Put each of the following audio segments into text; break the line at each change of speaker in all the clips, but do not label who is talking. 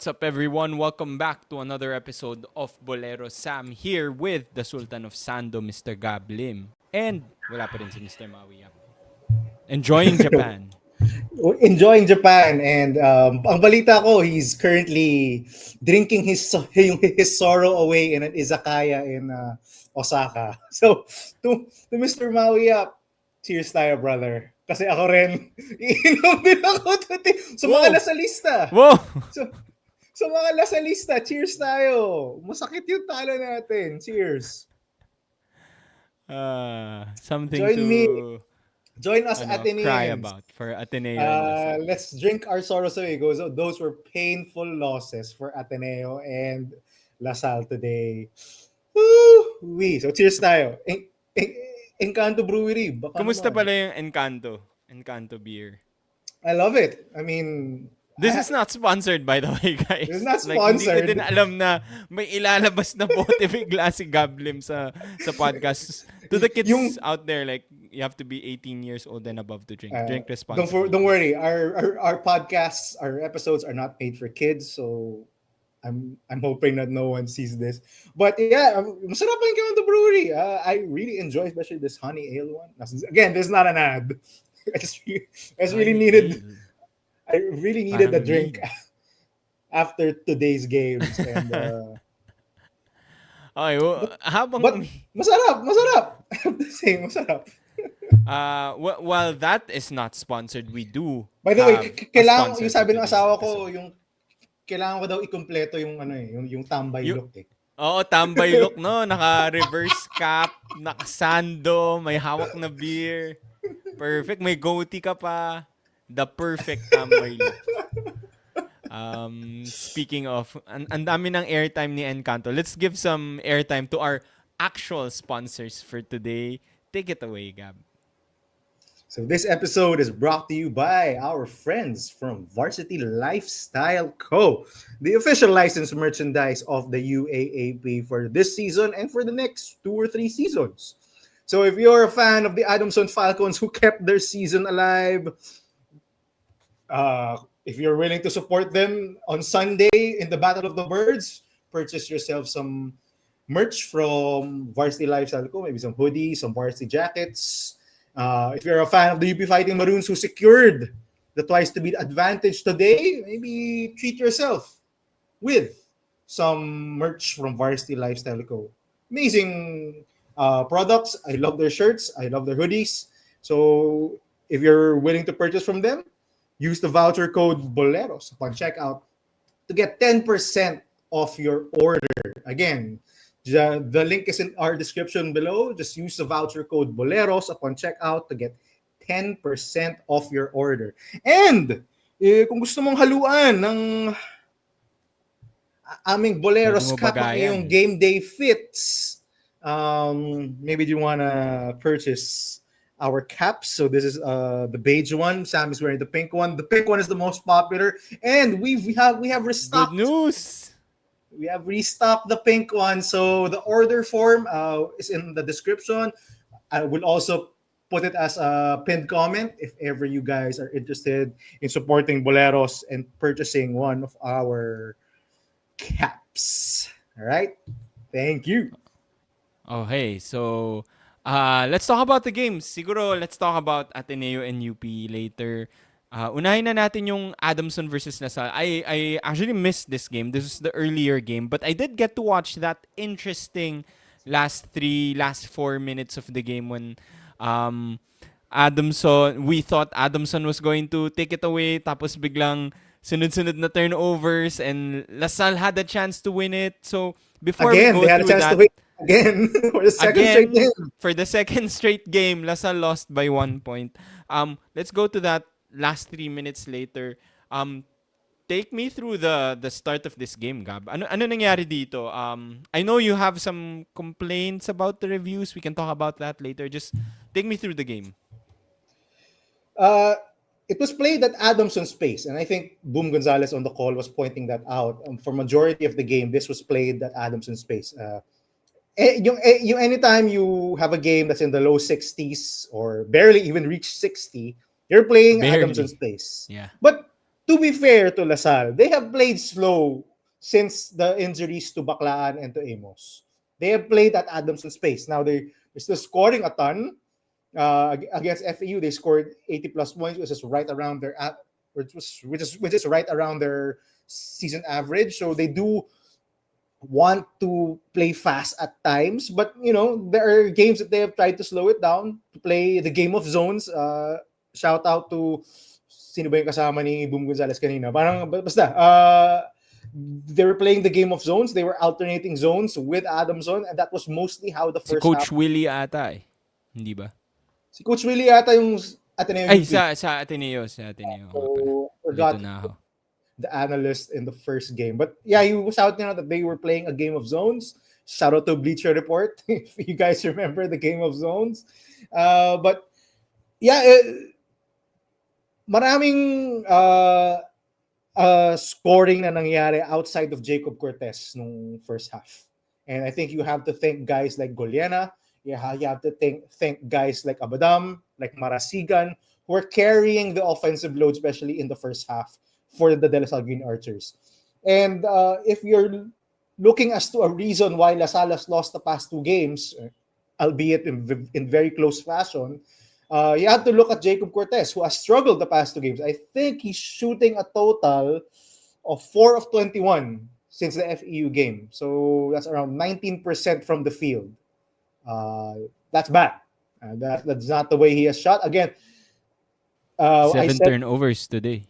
What's up, everyone? Welcome back to another episode of Bolero Sam here with the Sultan of Sando, Mr. Gab Lim. And wala pa rin si Mr. Maui. Enjoying Japan.
Enjoying Japan, and ang balita ko, he's currently drinking his sorrow away in an izakaya in Osaka. So to Mr. Maui, cheers tayo, brother. Kasi ako rin, iinom din ako sa mga
Whoa!
nasa lista.
Whoa!
Sa mga nasa lista, cheers tayo. Masakit yung talo natin. Cheers.
Something
Join
to
me. Join us,
cry
Ateneans.
about for Ateneo and Salle.
Let's drink our sorrows away. Those were painful losses for Ateneo and LaSalle today. Woo-wee. So cheers tayo. Encanto Brewery. Baka
Kumusta
naman.
pala yung Encanto beer?
I love it. I mean,
This is not sponsored, by the way, guys.
This is not
Like, hindi ko
sponsored.
din alam na may ilalabas na bote bigla si Gablim sa podcast. To the kids out there, like, you have to be 18 years old and above to drink. Drink responsibly.
Don't worry. Our podcasts, our episodes are not made for kids, so I'm hoping that no one sees this. But yeah, masarap ang Encanto Brewery. I really enjoy, especially this honey ale one. Again, this is not an ad. I just really needed. I really needed a drink after today's games. And,
okay, well,
but masarap. I have to say, masarap.
While that is not sponsored, we do.
By the way, kailangan yung sabi ng asawa ko, yung kailangan ko daw ikumpleto yung yung tambay look eh.
Oo, tambay look, no? Naka-reverse cap, naka-sando, may hawak na beer. Perfect, may goatee ka pa. The perfect tambay look. Speaking of, ang dami ng airtime ni Encanto. Let's give some airtime to our actual sponsors for today. Take it away, Gab.
So this episode is brought to you by our friends from Varsity Lifestyle Co., the official licensed merchandise of the UAAP for this season and for the next 2 or 3 seasons. So if you're a fan of the Adamson Falcons who kept their season alive, if you're willing to support them on Sunday in the Battle of the Birds, purchase yourself some merch from Varsity Lifestyle Co., maybe some hoodies, some varsity jackets. If you're a fan of the UP Fighting Maroons who secured the twice to beat advantage today, maybe treat yourself with some merch from Varsity Lifestyle Co. Amazing products. I love their shirts. I love their hoodies. So if you're willing to purchase from them, use the voucher code BOLEROS upon checkout to get 10% off your order. Again, the link is in our description below. Just use the voucher code BOLEROS upon checkout to get 10% off your order. And kung gusto mong haluan ng aming Boleros Cup ng iyong game day fits, maybe you wanna purchase our caps. So this is the beige one. Sam is wearing the pink one. The pink one is the most popular, and we have restocked.
Good news.
We have restocked the pink one. So the order form is in the description. I will also put it as a pinned comment if ever you guys are interested in supporting Boleros and purchasing one of our caps. All right. Thank you.
Oh, hey. So, let's talk about the games. Siguro, let's talk about Ateneo and UP later. Unahin na natin yung Adamson versus LaSalle. I actually missed this game. This is the earlier game. But I did get to watch that interesting last 4 minutes of the game when we thought Adamson was going to take it away. Tapos biglang sunod-sunod na turnovers and LaSalle had a chance to win it. So, before
again,
we go
they had a chance to win. Again, for the second straight game.
For the second straight game, LaSalle lost by 1 point. Let's go to that last 3 minutes later. Take me through the start of this game, Gab. Ano nangyari dito? I know you have some complaints about the reviews. We can talk about that later. Just take me through the game.
It was played at Adamson's pace, and I think Boom Gonzalez on the call was pointing that out. For majority of the game, this was played at Adamson's pace. Yung anytime you have a game that's in the low 60s or barely even reach 60, you're playing Adamson's pace.
Yeah.
But to be fair to LaSalle, they have played slow since the injuries to Baclaan and to Amos. They have played at Adamson's pace. Now they're still scoring a ton. Against FAU, they scored 80 plus points, which is right around their which is right around their season average. So they do want to play fast at times, but there are games that they have tried to slow it down to play the game of zones. Shout out to sino ba yung kasama ni Boom Gonzalez kanina? Parang basta they were playing the game of zones. They were alternating zones with Adamson, and that was mostly how the
Si
first
Coach
half.
Willie ata eh. Hindi ba?
Si Coach Willie yata yung Ateneo
Ay,
UP.
sa Ateneo. Sa Ateneo. nga pala.
So
Lito
forgot
na ako.
the analyst in the first game. But yeah, he was out that they were playing a game of zones. Shout out to Bleacher Report if you guys remember the game of zones. But yeah, maraming scoring na nangyari outside of Jacob Cortez nung first half. And I think you have to thank guys like Goliana. You have to thank guys like Abadam, like Marasigan, who are carrying the offensive load, especially in the first half for the DLSU Green Archers. And if you're looking as to a reason why LaSalle has lost the past two games, albeit in very close fashion, you have to look at Jacob Cortez, who has struggled the past two games. I think he's shooting a total of 4 of 21 since the FEU game. So that's around 19% from the field. That's bad. That's not the way he has shot. Again,
7 turnovers today.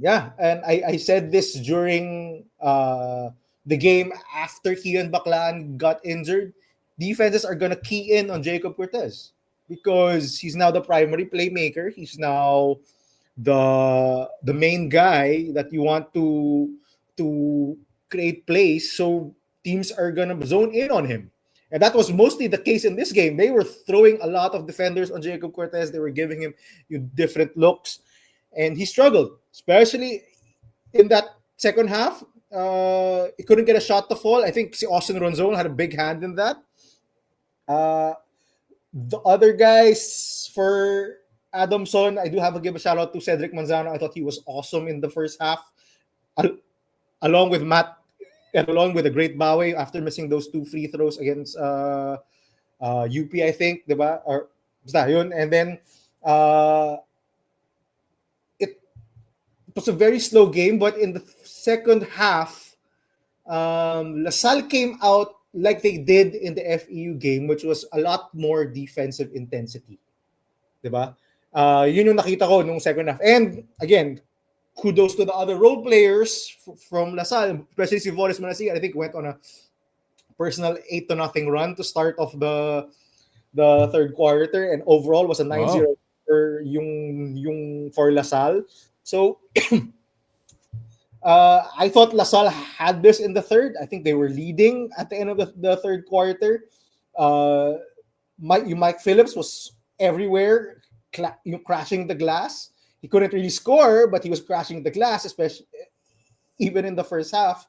Yeah, and I said this during the game after he and Baclaan got injured. Defenses are going to key in on Jacob Cortez because he's now the primary playmaker. He's now the main guy that you want to create plays. So teams are going to zone in on him. And that was mostly the case in this game. They were throwing a lot of defenders on Jacob Cortez. They were giving him different looks. And he struggled, especially in that second half. He couldn't get a shot to fall. I think Austin Ronzon had a big hand in that. The other guys for Adamson, I do have to give a shout out to Cedric Manzano. I thought he was awesome in the first half, along with Matt, and along with a great Bawe after missing those two free throws against UP, I think, diba? Or basta yun. And then it was a very slow game, but in the second half, LaSalle came out like they did in the FEU game, which was a lot more defensive intensity. Diba? Yun yung nakita ko nung second half. And again, kudos to the other role players from LaSalle, especially si Boris Manasigan. I think went on a personal 8-0 run to start off the third quarter, and overall was a 9-0 yung for LaSalle. So I thought LaSalle had this in the third. I think they were leading at the end of the third quarter. Mike Phillips was everywhere, crashing the glass. He couldn't really score, but he was crashing the glass, especially even in the first half.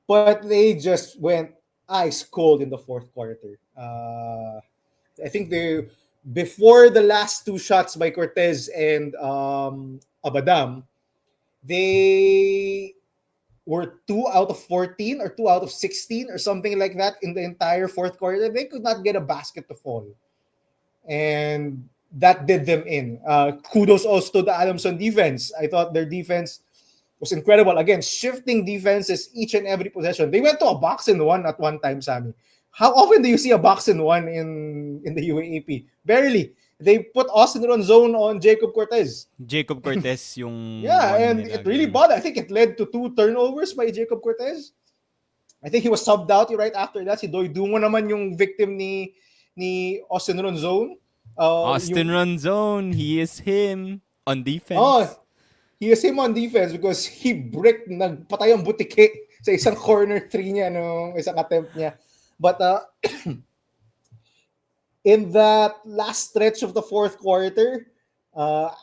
But they just went ice cold in the fourth quarter. I think before the last two shots by Cortez and Abadam, they were 2 out of 14 or 2 out of 16 or something like that in the entire fourth quarter. They could not get a basket to fall. And that did them in. Kudos also to the Adamson defense. I thought their defense was incredible. Again, shifting defenses each and every possession. They went to a box and one at one time, Sammy. How often do you see a box and one in the UAAP? Barely. They put Austin Ronzon on Jacob Cortez.
Jacob Cortez yung...
Yeah, and it really bothered. I think it led to 2 turnovers by Jacob Cortez. I think he was subbed out right after that. Si Doy Dungo naman yung victim ni Austin Ronzon.
Austin Ronzon, he is him on defense.
Oh, he is him on defense because he nagpatay ang butike sa isang corner 3 niya nung isang attempt niya. But in that last stretch of the fourth quarter,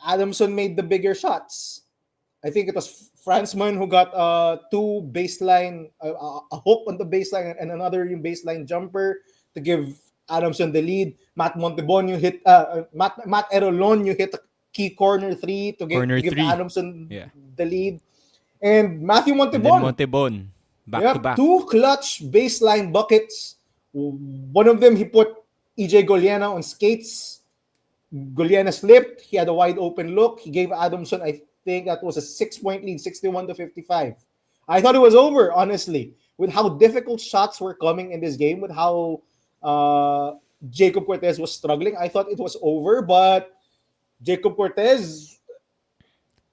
Adamson made the bigger shots. I think it was Franzman who got 2 baseline, a hook on the baseline and another yung baseline jumper to give Adamson the lead. Matt Montebonio hit, Matt Erolonio hit a key corner 3 to give Adamson the lead. And Matthew
And then
Montebon.
Montebon. Back to
Yep,
back.
two clutch baseline buckets. One of them, he put EJ Goliana on skates. Goliana slipped. He had a wide open look. He gave Adamson, I think that was a 6-point lead, 61-55. I thought it was over, honestly, with how difficult shots were coming in this game, with how Jacob Cortez was struggling. I thought it was over, but Jacob Cortez,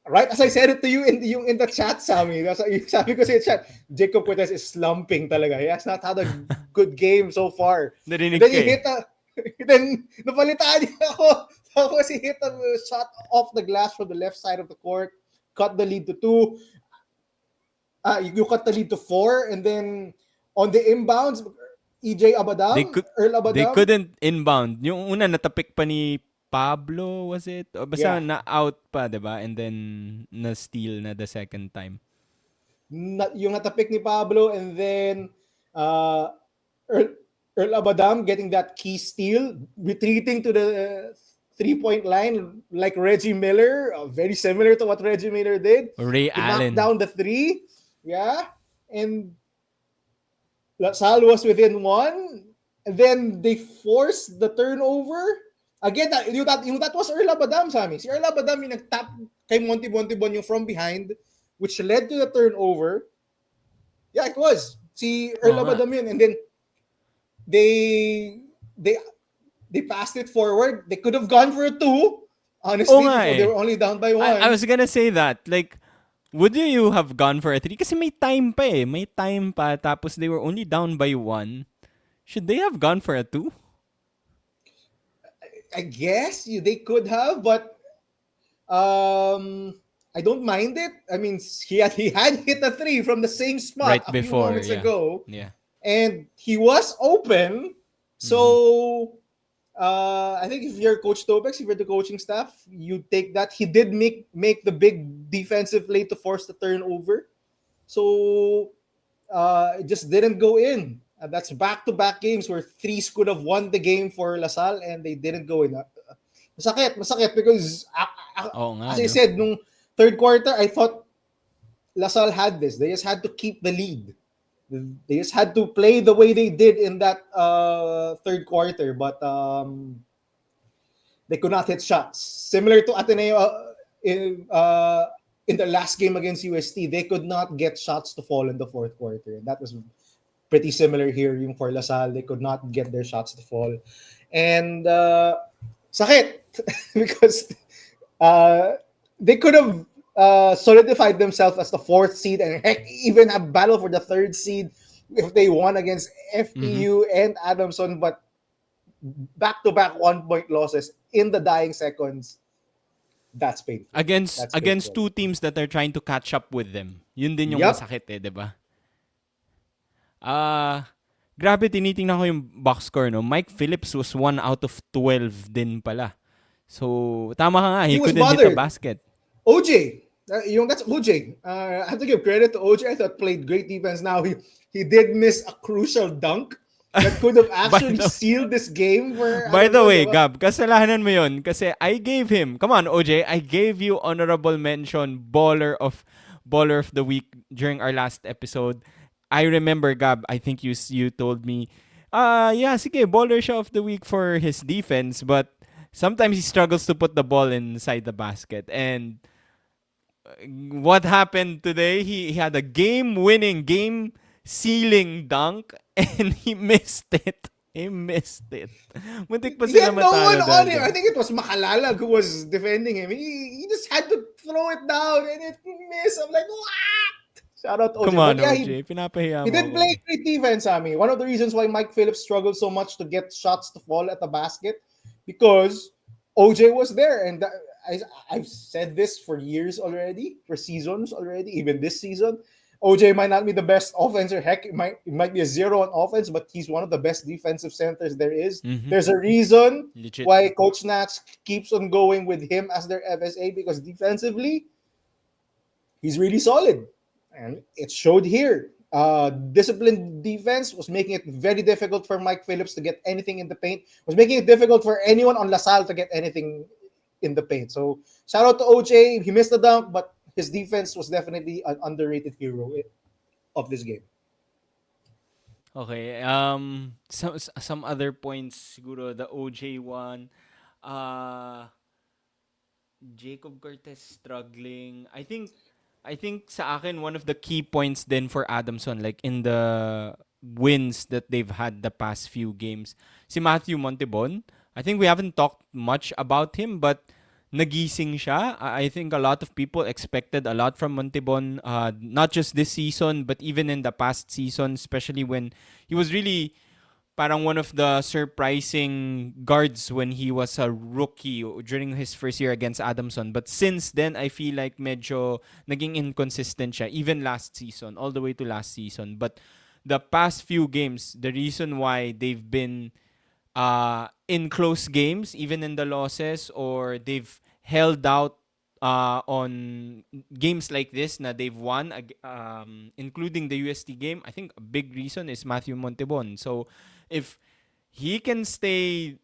right as I said it to you in the chat, Sammy. That's sabi ko sa chat, Jacob Cortez is slumping talaga. He has not had a good game so far. And
Narinig
then
ka
he
eh.
hit then napalitaan niya ako. Tapos he hit a shot off the glass from the left side of the court, cut the lead to 2. You cut the lead to 4, and then on the inbounds,
They could
Earl
they
Abadam,
couldn't inbound. Yung una natapik pa ni Pablo, was it? O basta
yeah,
na out pa, 'di ba? And then na steal na the second time.
yung natapik ni Pablo, and then uh, Earl, Earl Abadam getting that key steal, retreating to the 3-point line like Reggie Miller, very similar to what Reggie Miller did.
Ray
He knocked
Allen.
down the 3, yeah, and Salle was within 1, and then they forced the turnover. Again, that was Earl Abadam, Sammy. Si Earl Abadam yung nag-tap kay Montebon yung from behind, which led to the turnover. Yeah, it was. Si Earl
Oo nga.
Abadam yun. And then they they they passed it forward. They could have gone for a 2, honestly,
Oo nga
before they
eh.
were only down by
I
1.
was gonna say that. Like, would you have gone for a 3? Kasi may time pa eh. May time pa. Tapos they were only down by 1. Should they have gone for a 2?
I guess they could have, but I don't mind it. I mean, he had hit a 3 from the same spot
Right
a few
before,
moments
yeah.
ago,
Yeah.
and he was open. So I think if you're Coach Topex, if you're the coaching staff, you take that. He did make the big defensive play to force the turnover. So it just didn't go in. That's back-to-back games where threes could have won the game for LaSalle and they didn't go in. Masakit because
Oo nga,
as I
no?
said, nung third quarter, I thought LaSalle had this. They just had to keep the lead. They just had to play the way they did in that third quarter, but they could not hit shots. Similar to Ateneo in the last game against UST, they could not get shots to fall in the fourth quarter. That was pretty similar here yung for LaSalle. They could not get their shots to fall. And sakit because they could have solidified themselves as the 4th seed and heck, even have battle for the 3rd seed if they won against FEU and Adamson, but back-to-back 1-point losses in the dying seconds. That's painful. That's
Against
painful.
two teams that are trying to catch up with them. Yun din yung
Yup.
masakit eh, 'di ba? Grabe tinitingnan ko yung box score, no. Mike Phillips was 1 out of 12 din pala. So, tama ka nga, he
was
couldn't hit a
bothered.
basket.
OJ, that's OJ. I have to give credit to OJ. I thought played great defense. Now he did miss a crucial dunk that could have actually sealed this game.
By the way, Gab, kasalanan mo yun kasi I gave him, come on OJ, I gave you honorable mention baller of the week during our last episode. I remember, Gab, I think you told me, yeah, sige, baller siya of the week for his defense, but sometimes he struggles to put the ball inside the basket. And what happened today? He had a game-winning, game-sealing dunk, and he missed it. He missed it. Muntik pa
He
sila
had no one
matalo
on
dahil
him. I
dyan.
think it was Makalalag who was defending him. He just had to throw it down and it missed. I'm like, what? Shout out to OJ.
Come on,
But yeah,
OJ. Pinapahiya
he
mo
did
ako.
play great defense, Sammy. One of the reasons why Mike Phillips struggled so much to get shots to fall at the basket because OJ was there. And I've said this for years already, for seasons already, even this season. OJ might not be the best offensive. Heck, it might be a 0 on offense, but he's one of the best defensive centers there is. There's a reason
Legit.
why Coach Nats keeps on going with him as their FSA because defensively, he's really solid. And it showed here. Disciplined defense was making it very difficult for Mike Phillips to get anything in the paint. Was making it difficult for anyone on LaSalle to get anything in the paint. So shout out to OJ. He missed the dunk, but his defense was definitely an underrated hero of this game.
Okay. Some other points siguro the OJ one. Uh Jacob Cortez struggling. I think sa akin one of the key points then for Adamson like in the wins that they've had the past few games. Si Matthew Montebon, I think we haven't talked much about him but nagising siya. I think a lot of people expected a lot from Montebon not just this season but even in the past season especially when he was really parang one of the surprising guards when he was a rookie during his first year against Adamson. But since then, I feel like medyo naging inconsistent siya, even last season, all the way to last season. But the past few games, the reason why they've been in close games, even in the losses, or they've held out on games like this na they've won, including the UST game, I think a big reason is Matthew Montebon. So if he can stay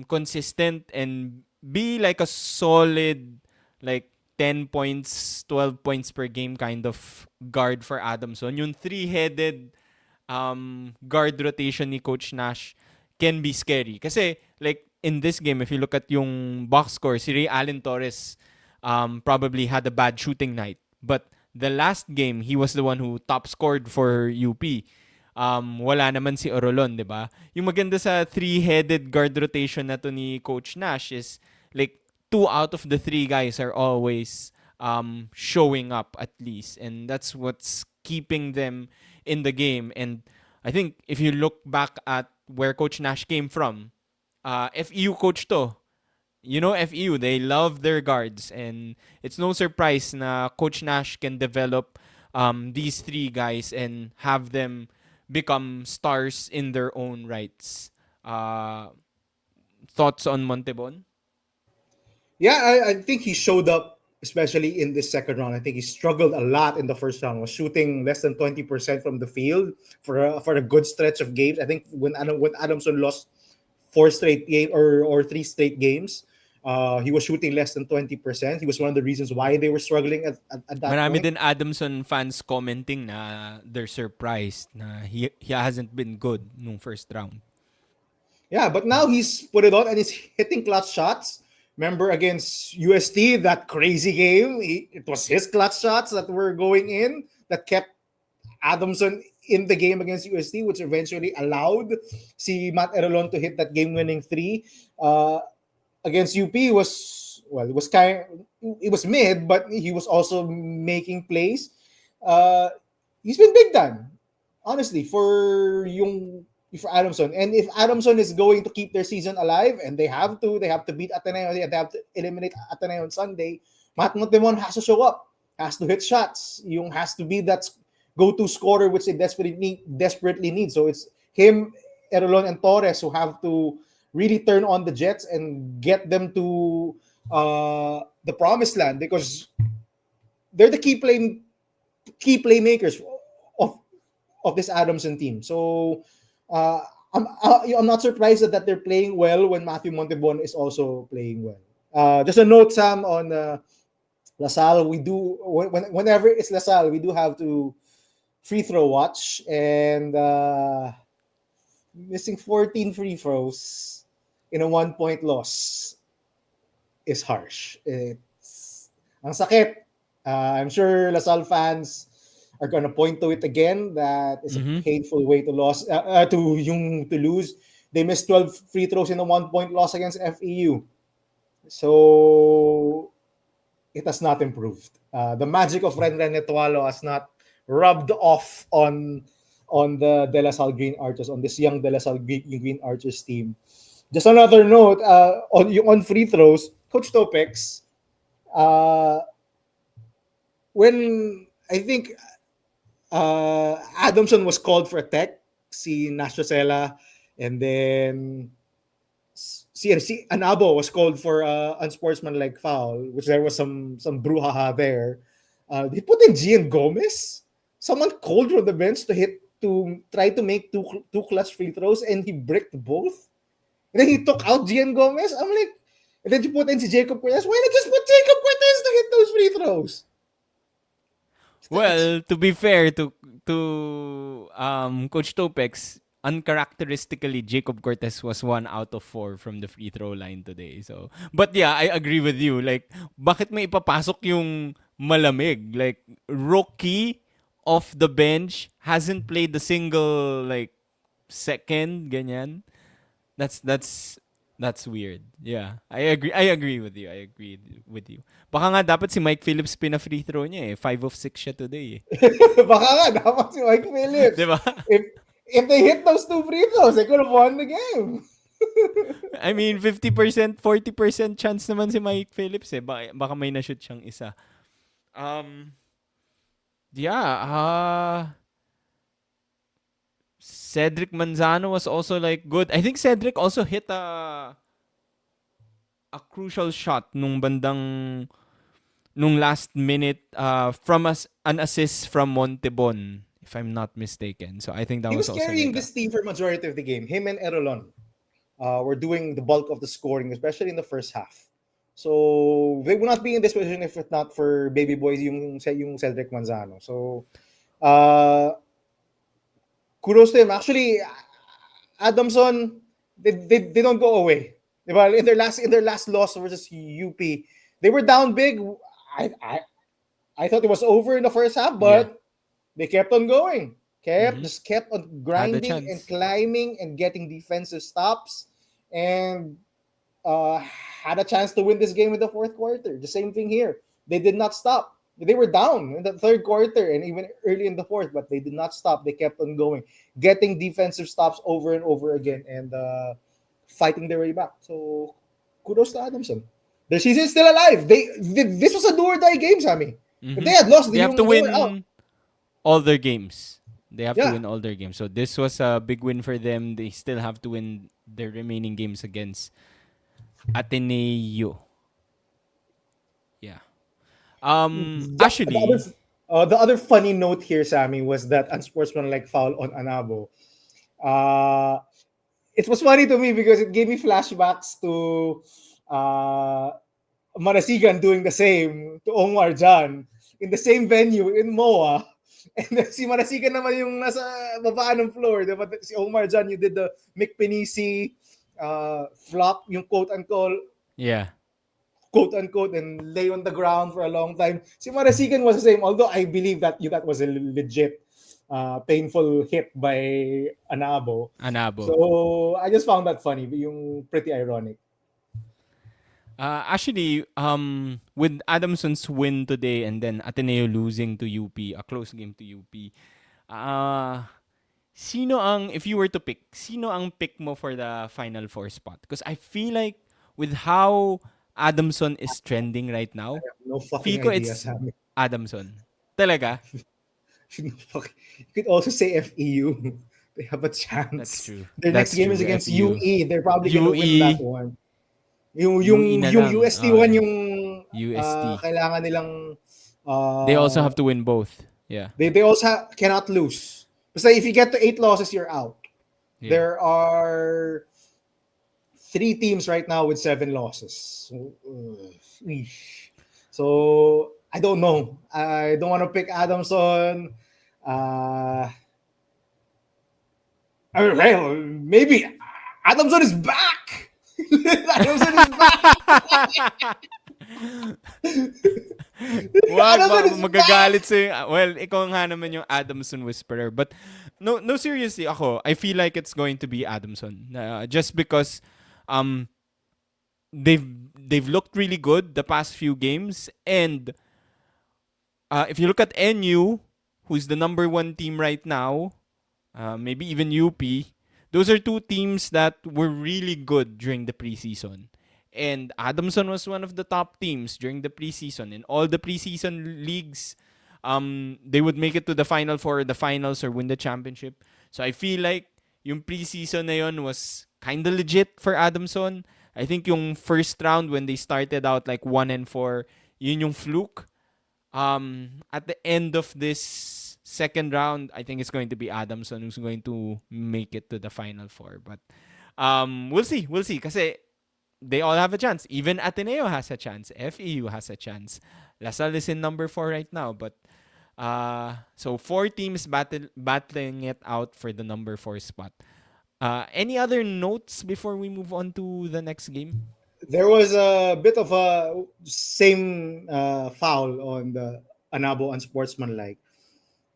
consistent and be like a solid like 10 points, 12 points per game kind of guard for Adamson, yung three-headed guard rotation ni Coach Nash can be scary. Kasi like in this game, if you look at yung box score, si Ray Allen Torres probably had a bad shooting night. But the last game, he was the one who top scored for UP. Wala naman si Orolon, di ba? Yung maganda sa three-headed guard rotation na to ni Coach Nash is like two out of the three guys are always showing up at least. And that's what's keeping them in the game. And I think if you look back at where Coach Nash came from, FEU coach to. You know FEU, they love their guards. And it's no surprise na Coach Nash can develop these three guys and have them become stars in their own rights. Thoughts on Montebon?
Yeah, I think he showed up, especially in this second round. I think he struggled a lot in the first round. Was shooting less than 20% from the field for a good stretch of games. I think when Adamson lost four straight game or three straight games, he was shooting less than 20%. He was one of the reasons why they were struggling at that
Marami
point.
din Adamson fans commenting na they're surprised na he hasn't been good nung first round.
Yeah, but now he's put it on and he's hitting clutch shots. Remember against UST, that crazy game? It was his clutch shots that were going in that kept Adamson in the game against UST, which eventually allowed si Matt Erolon to hit that game-winning three. Against UP was, well, it was mid, but he was also making plays. Uh, he's been big time, honestly, for Adamson. And if Adamson is going to keep their season alive, and they have to beat Ateneo, they have to eliminate Ateneo on Sunday. Matt Montemon has to show up, has to hit shots, yung has to be that go-to scorer which they desperately need. So it's him, Erolon, and Torres who have to really turn on the Jets and get them to the promised land, because they're the key playmakers of this Adamson team. So I'm not surprised that they're playing well when Matthew Montebon is also playing well. Just a note, Sam, on LaSalle, we do whenever it's LaSalle, we do have to free throw watch, and missing 14 free throws in a 1 point loss is harsh. It's ang sakit. I'm sure LaSalle fans are gonna point to it again. That is a
Mm-hmm.
painful way to lose. They missed 12 free throws in a 1 point loss against FEU. So it has not improved. The magic of Ren Etualo has not rubbed off on the De La Salle Green Archers, on this young De La Salle Green Archers team. Just another note, on free throws, Coach Topex, uh, when I think Adamson was called for a tech, si Nastrosela, and then si Anabo was called for unsportsmanlike foul, which there was some brouhaha there. They put in Gian Gomez, someone called from the bench to try to make two clutch free throws, and he bricked both. And then he took out Gian Gomez. I'm like, and then you put in si Jacob Cortez. Why not just put Jacob Cortez to hit those free throws?
Well, to be fair to Coach Topex, uncharacteristically, Jacob Cortez was 1 out of 4 from the free throw line today. So, but yeah, I agree with you. Like, bakit may ipapasok yung malamig? Like, rookie off the bench hasn't played a single like second, ganyan. That's weird. Yeah. I agree with you. I agree with you. Baka nga dapat si Mike Phillips pina-free throw niya eh. 5 of 6 siya today eh.
Baka nga, dapat si Mike
'Di
Phillips.
ba?
If they hit those 2 free throws, they could have won the game.
I mean, 50%, 40% chance naman si Mike Phillips eh. Baka may na-shoot siyang isa. Um, yeah, Cedric Manzano was also like good. I think Cedric also hit a crucial shot nung last minute from an assist from Montebon, if I'm not mistaken. So I think that
He
was
was
also
carrying
like a,
this team for majority of the game. Him and Erolon were doing the bulk of the scoring, especially in the first half. So they would not be in this position if it's not for baby boys yung Cedric Manzano. So uh, kudos to him. Actually, Adamson, they don't go away. Diba? In their last loss versus UP, they were down big. I I, I thought it was over in the first half,
yeah.
but they kept on going.
Mm-hmm.
Kept on
Had a
grinding and
chance.
climbing and getting defensive stops and uh, had a chance to win this game in the fourth quarter. The same thing here. They did not stop. They were down in the third quarter and even early in the fourth, but they did not stop. They kept on going, getting defensive stops over and over again and fighting their way back. So kudos to Adamson. The season is still alive. This was a do or die game, Sammy. If
Mm-hmm.
they had lost,
They have to
they were out.
win all their games. They have to
Yeah.
win all their games. So this was a big win for them. They still have to win their remaining games against Ateneo. Yeah. Actually,
The other funny note here, Sammy, was that unsportsmanlike foul on Anabo. Uh, it was funny to me because it gave me flashbacks to uh, Marasigan doing the same to Omar Jan in the same venue in MOA. And then si Marasigan naman yung nasa baba ng floor. Diba? Si Omar Jan, you did the Mick Pinisi flop, yung
yeah.
quote unquote, and lay on the ground for a long time. Si Marasigan was the same, although I believe that was a legit painful hit by Anabo.
Anabo.
So I just found that funny, yung pretty ironic.
Actually, with Adamson's win today and then Ateneo losing to UP, a close game to UP, if you were to pick, sino ang pick mo for the Final Four spot? Because I feel like with how Adamson is trending right now,
No
feel
fucking
ko
idea,
it's
Sammy.
Adamson. Talaga?
You could also say FEU. They have a
That's
chance.
true.
Their next
That's
game is
true.
against
FEU.
UE. They're probably gonna win that
UE.
one. Yung
UE na
yung
lang.
UST one yung
UST.
kailangan nilang
They also have to win both. Yeah.
they also cannot lose. Basta if you get to 8 losses, you're out.
Yeah.
There are 3 teams right now with 7 losses. So I don't know. I don't want to pick Adamson. Well, maybe Adamson is back. Adamson is back.
Wag,
Adamson is
magagalit sa well, ikaw nga naman yung Adamson whisperer. But no seriously ako, I feel like it's going to be Adamson. Just because they've looked really good the past few games, and if you look at NU, who's the number 1 team right now, maybe even UP, those are 2 teams that were really good during the preseason. And Adamson was one of the top teams during the preseason. In all the preseason leagues, they would make it to the Final Four, the finals, or win the championship. So I feel like yung preseason na yun was kind of legit for Adamson. I think yung first round when they started out like 1-4, yun yung fluke. At the end of this second round, I think it's going to be Adamson who's going to make it to the Final Four. But we'll see. Kasi they all have a chance. Even Ateneo has a chance. FEU has a chance. LaSalle is in number 4 right now. But So 4 teams battling it out for the number 4 spot. Any other notes before we move on to the next game?
There was a bit of a same foul on the Anabo unsportsmanlike.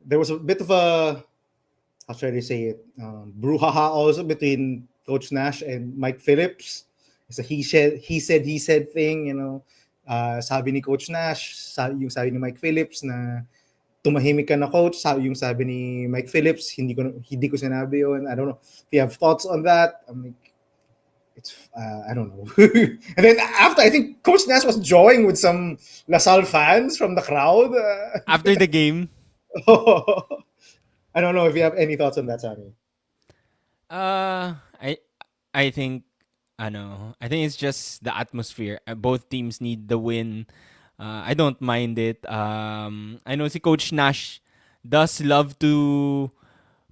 There was a bit of a, how should I say it, brouhaha also between Coach Nash and Mike Phillips. It's a he said thing, you know. Sabi ni Coach Nash, yung sabi ni Mike Phillips na tumahimik ka na coach, yung sabi ni Mike Phillips, hindi ko sinabi yun. I don't know if you have thoughts on that. I'm like, it's I don't know. And then after, I think Coach Nash was jawing with some LaSalle fans from the crowd.
After the game,
I don't know if you have any thoughts on that, Sammy.
uh, I I think I think it's just the atmosphere. Both teams need the win. I don't mind it. I know si Coach Nash does love to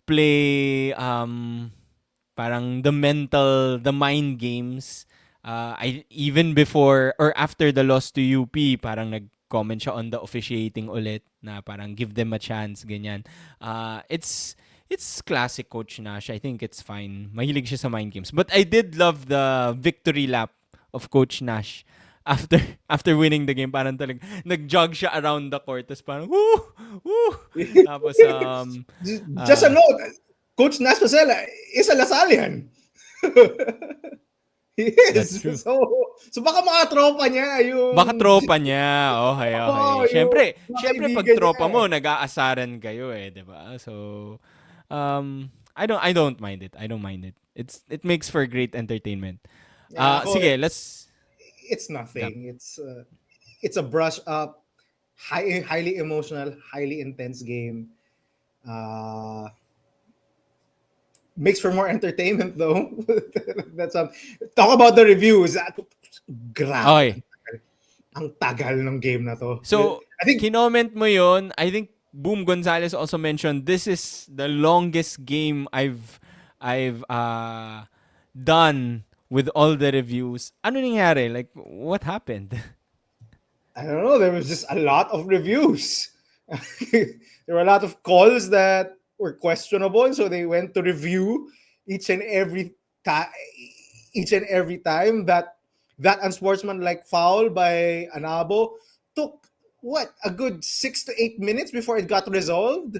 play parang the mind games. I even before or after the loss to UP, parang nag-comment siya on the officiating ulit na parang give them a chance, ganyan. It's classic Coach Nash. I think it's fine. Mahilig siya sa mind games. But I did love the victory lap of Coach Nash after after winning the game. Parang talagang nag-jog siya around the court. Tapos parang, woo! Woo! Tapos,
Just a note, Coach Nash Pasela is a Lasallian. He
That's
is.
true.
So baka mga tropa niya yung...
Baka tropa niya. Okay, okay.
Oo,
Siyempre,
yung mga
siyempre pag
kaibigan
tropa
niya
mo, nag-aasaran kayo eh, 'di ba? So, I don't mind it. I don't mind it. It makes for great entertainment.
Yeah, ako,
Sige, let's
it's
yeah.
nothing. It's a brush up, highly emotional, highly intense game. Uh, Makes for more entertainment though. That's talk about the reviews. Grabe.
Okay.
Ang tagal ng game na to.
So,
I think
kinoment mo 'yon. I think Boom Gonzalez also mentioned this is the longest game I've done with all the reviews. Ano nangyari? Like what happened?
I don't know. There was just a lot of reviews. There were a lot of calls that were questionable, so they went to review each and every time. Each and every time that unsportsmanlike foul by Anabo took what a good 6 to 8 minutes before it got resolved,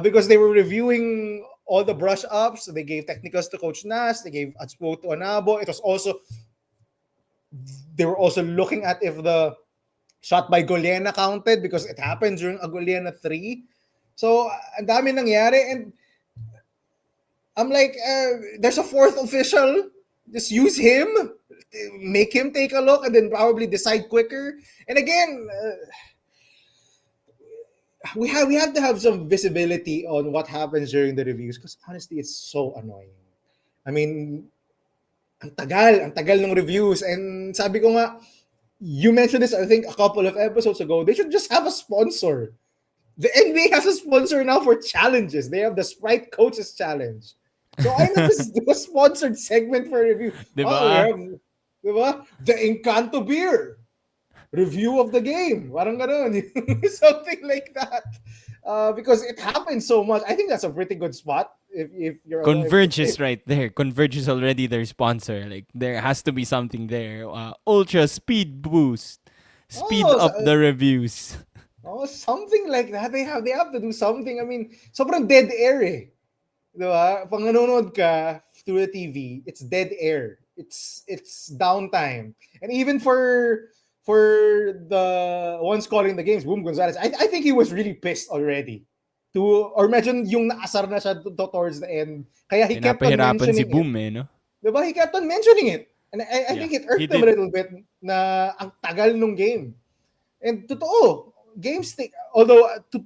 because they were reviewing all the brush ups. They gave technicals to Coach Nas. They gave unspo to Anabo. It was also they were also looking at if the shot by Goliana counted because it happened during a Goliana 3. So, ang dami nangyari. And I'm like, there's a fourth official. Just use him. Make him take a look and then probably decide quicker. And again, we have to have some visibility on what happens during the reviews because honestly, it's so annoying. I mean, ang tagal ng reviews. And sabi ko nga, you mentioned this, I think, a couple of episodes ago. They should just have a sponsor. The NBA has a sponsor now for challenges. They have the Sprite Coaches Challenge. So why not just do a sponsored segment for review?
Diba?
Oh, we have, diba? The Encanto Beer review of the game. Parang ganun. Something like that. Because it happens so much. I think that's a pretty good spot. If you're
Converge is right there. Converge is already their sponsor. Like there has to be something there. Ultra speed boost. Speed
oh,
up the reviews.
Oh, something like that. They have to do something. I mean, sobrang dead air eh. Diba? Pag nanonood ka through the TV, it's dead air. It's downtime. And even for the ones calling the games, Boom Gonzalez, I think he was really pissed already. Or imagine yung naasar na siya towards the end. Kaya he kept on
Pinapahirapan si
mentioning
Boom
it.
eh, no?
Diba? He kept on mentioning it. And I
Yeah,
think it
he
irked him
did.
a little bit na ang tagal nung game. And totoo, games although to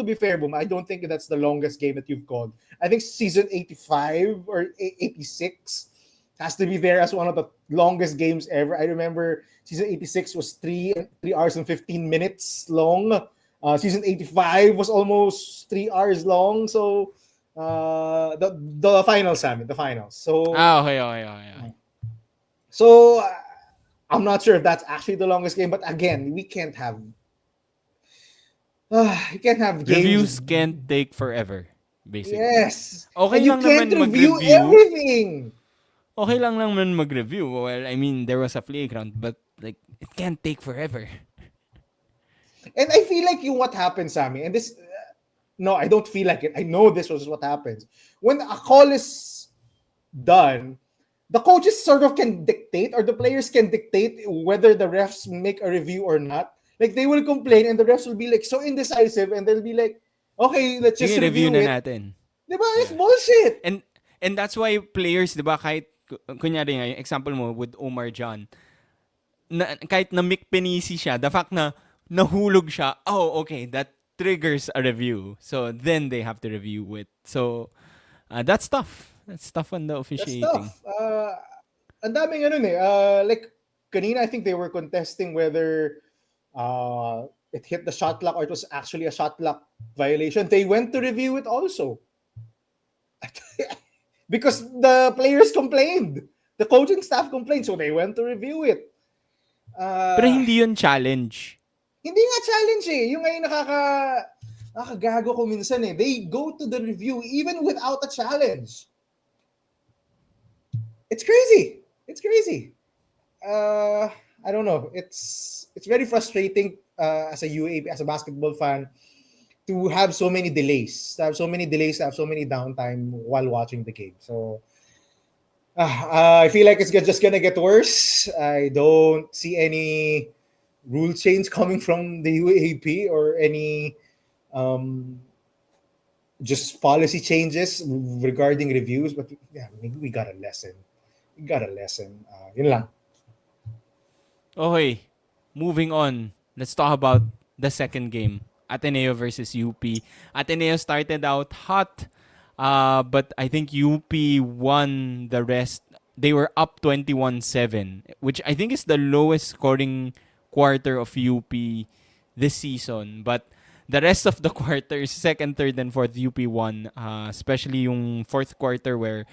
be fair, Boom, I don't think that's the longest game that you've called. I think season 85 or 86 has to be there as one of the longest games ever. I remember season 86 was 3 hours and 15 minutes long. Season 85 was almost 3 hours long. So the finals, Sammy, the finals. So
Okay.
so I'm not sure if that's actually the longest game, but again, we can't have You can't have games.
Reviews can't take forever, basically.
Yes.
Okay
And you
lang
can't
naman
review
mag-review.
everything.
Okay lang naman mag-review. Well, I mean, there was a flagrant, but like, it can't take forever.
And I feel like what happens, Sammy, and this, no, I don't feel like it. I know this was what happens. When a call is done, the coaches sort of can dictate, or the players can dictate whether the refs make a review or not. Like, they will complain and the refs will be like so indecisive, and they'll be like, okay, let's just
Sige, review
review
na
it.
natin.
Diba? It's
Yeah.
bullshit.
And and that's why players, 'di ba, kahit kunyari nga, yung example mo with Omar John, kahit na Mick Penisi siya, the fact na nahulog siya, oh, okay, that triggers a review. So then they have to review it. So that's tough. That's tough on the
That's
officiating.
tough. Ang daming ano eh. Like, kanina I think they were contesting whether it hit the shot clock or it was actually a shot clock violation. They went to review it also. Because the players complained. The coaching staff complained, so they went to review it.
Pero
Uh,
hindi yun challenge.
Hindi nga challenge eh. Yung ngayon nakakagago ko minsan eh. They go to the review even without a challenge. It's crazy. It's crazy. I don't know. It's very frustrating as a UAP, as a basketball fan, to have so many delays, to have so many downtime while watching the game. So I feel like it's just gonna get worse. I don't see any rule change coming from the UAP or any um, just policy changes regarding reviews. But yeah, maybe we got a lesson. We got a lesson. Yun lang.
Okay, moving on. Let's talk about the second game. Ateneo versus UP. Ateneo started out hot, but I think UP won the rest. They were up 21-7, which I think is the lowest scoring quarter of UP this season. But the rest of the quarters, second, third, and fourth, UP won. Especially yung fourth quarter where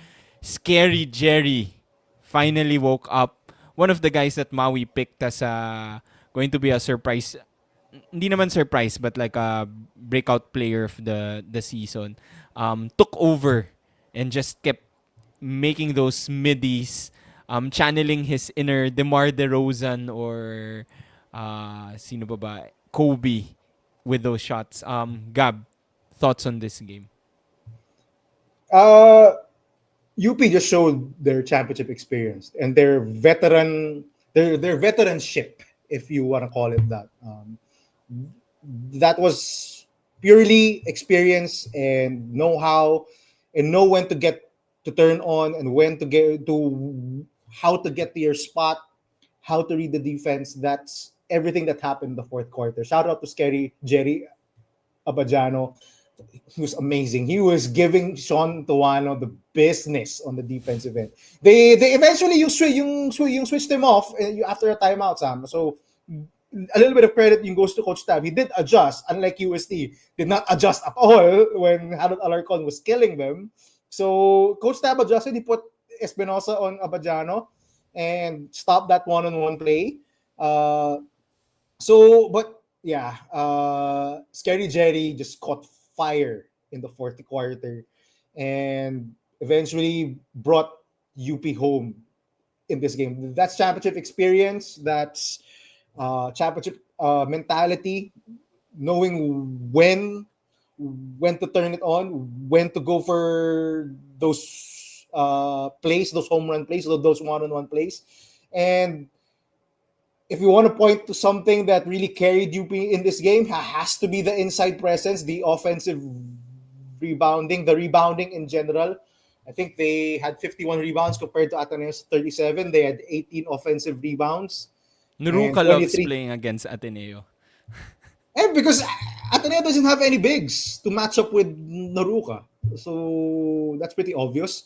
Scary Gerry finally woke up. One of the guys that Maui picked as going to be a surprise, hindi naman surprise, but like a breakout player of the season, took over and just kept making those middies, channeling his inner DeMar DeRozan or sino ba ba? Kobe with those shots. Gab, thoughts on this game?
Uh, UP just showed their championship experience and their veteranship, if you want to call it that. That was purely experience and know-how, and know when to get to turn on, and when to get to how to get to your spot, how to read the defense. That's everything that happened in the fourth quarter. Shout out to Scary Gerry Abadiano. He was amazing. He was giving Sean Tuano the business on the defensive end. They eventually switched him off after a timeout, Sam. So a little bit of credit goes to Coach Tab. He did adjust, unlike UST, did not adjust at all when Harold Alarcon was killing them. So Coach Tab adjusted. He put Espinosa on Abadiano and stopped that one-on-one play. But yeah, Scary Jerry just caught fire in the fourth quarter and eventually brought UP home in this game. That's championship experience. That's championship mentality. Knowing when to turn it on, when to go for those plays, those home run plays, those one-on-one plays, and if you want to point to something that really carried UP in this game, has to be the inside presence, the offensive rebounding, the rebounding in general. I think they had 51 rebounds compared to Ateneo's 37. They had 18 offensive rebounds and
Nuruka loves
23.
playing against Ateneo.
And because Ateneo doesn't have any bigs to match up with Noruka. So that's pretty obvious.